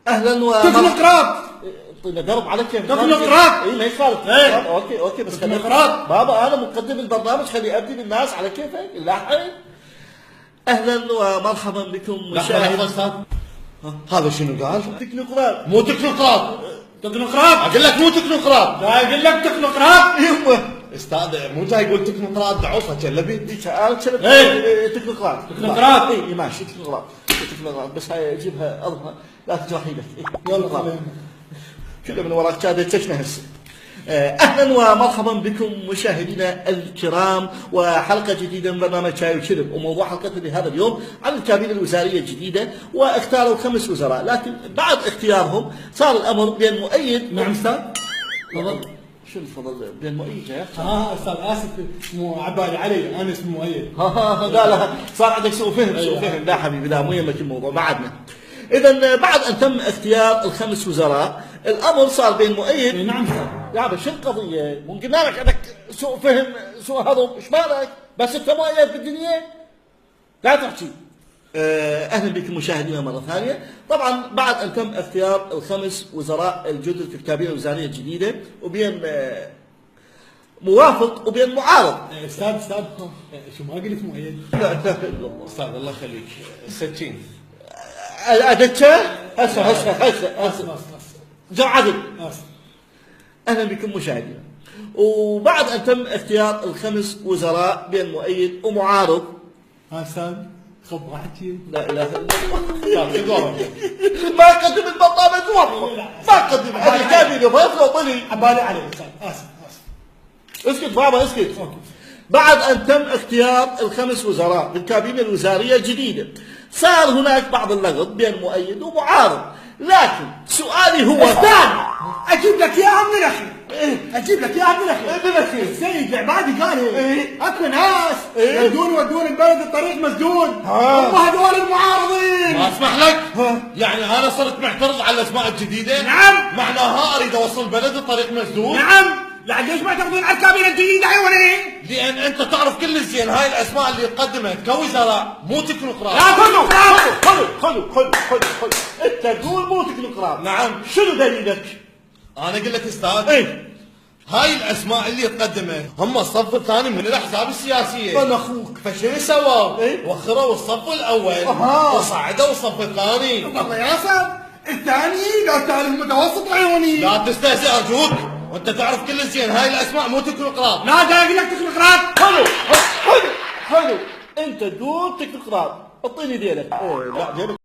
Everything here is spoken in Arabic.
اهلا تكنوقراط. طيب ضرب على كيف تكنوقراط. اي ما يخالف. اوكي بس تكنوقراط بابا انا مقدم البرنامج، خلي ابدي بالناس على كيفك لاحق. اهلا ومرحبا بكم مشاهدينا. هذا شنو قال؟ تكنوقراط. مو تكنوقراط، تكنوقراط. اقول لك مو تكنوقراط. لا اقول لك تكنوقراط. يمه استاذ مو جاي يقول تكنوقراط ضعوفه كلبي. تكنوقراط. تكنوقراط. اي ماشي تكنوقراط بس هاي اجيبها اظهر لا تجرح ايدك. يلا كله من وراك كاد تشنه هسه. اهلا ومرحبا بكم مشاهدينا الكرام، وحلقه جديده من برنامج شاي وشرب، وموضوع حلقتنا لهذا اليوم عن الكابينه الوزاريه الجديده، واختاروا 5 وزراء، لكن بعد اختيارهم صار الامر بين مؤيد. نعم استاذ. تفضل. شنو تفضل بين مؤيد يا اخي؟ استاذ اسف اسمه عبالي علي، انا اسمي مؤيد. لا صار عندك سوء فهم. لا حبيبي لا مو يمك الموضوع بعدنا. اذا بعد ان تم اختيار ال5 وزراء الامر صار بين مؤيد. نعم استاذ. يا شو القضيه؟ مو قلنا لك عندك سوء فهم سوء هضم، ايش مالك؟ بس انت مؤيد بالدنيا لا تحكي. اهلا بكم مشاهدينا مره ثانيه. طبعا بعد ان تم اختيار ال5 وزراء الجدد في الكابينه الوزاريه الجديده، وبين موافق وبين معارض. استاذ شو ما قلت مؤيد؟ لا اله الا الله. استاذ الله يخليك سكين. ادتشه هسه جو عدل. اهلا بكم مشاهدينا. وبعد ان تم اختيار ال5 وزراء بين مؤيد ومعارض. استاذ خب احكي. لا اله الا الله. ما قدم البرنامج والله ما قدم الكابينه فيصل طلي. عبالي علي استاذ اسف. اسكت بابا اسكت. بعد ان تم اختيار ال5 وزراء بالكابينه الوزاريه الجديده، صار هناك بعض اللغط بين مؤيد ومعارض، لكن سؤالي هو ثاني. اجيب لك اياها من الاخير. اجيب لك اياها من الاخير. السيد العبادي قال اكو ناس يودون البلد الطريق مسدود، هم هذول المعارضين. ما اسمح لك. يعني انا صرت معترض على الاسماء الجديده. نعم. معناها اريد اوصل البلد الطريق مسدود. نعم. لعد ليش ما تاخذون على الكابينه الجديده حيوانين؟ لان انت تعرف كل زين هاي الاسماء اللي قدمت كوزراء مو تكنوقراط. لا خذوا انت تقول مو تكنوقراط. نعم. شنو دليلك؟ انا اقول لك استاذ هاي الاسماء اللي تقدمت هم الصف الثاني من الاحزاب السياسيه. انا اخوك. فشنو سووا؟ وخروا الصف الاول وصعدوا الصف الثاني. والله يا صاحب الثاني قال ثاني متوسط عيوني. لا تستهزئ ارجوك، وانت تعرف كل زين هاي الاسماء مو تكنوقراط. لا جاي اقول لك تكنوقراط. حلو انت تقول تكنوقراط. اعطيني ذيلك. لا جيبك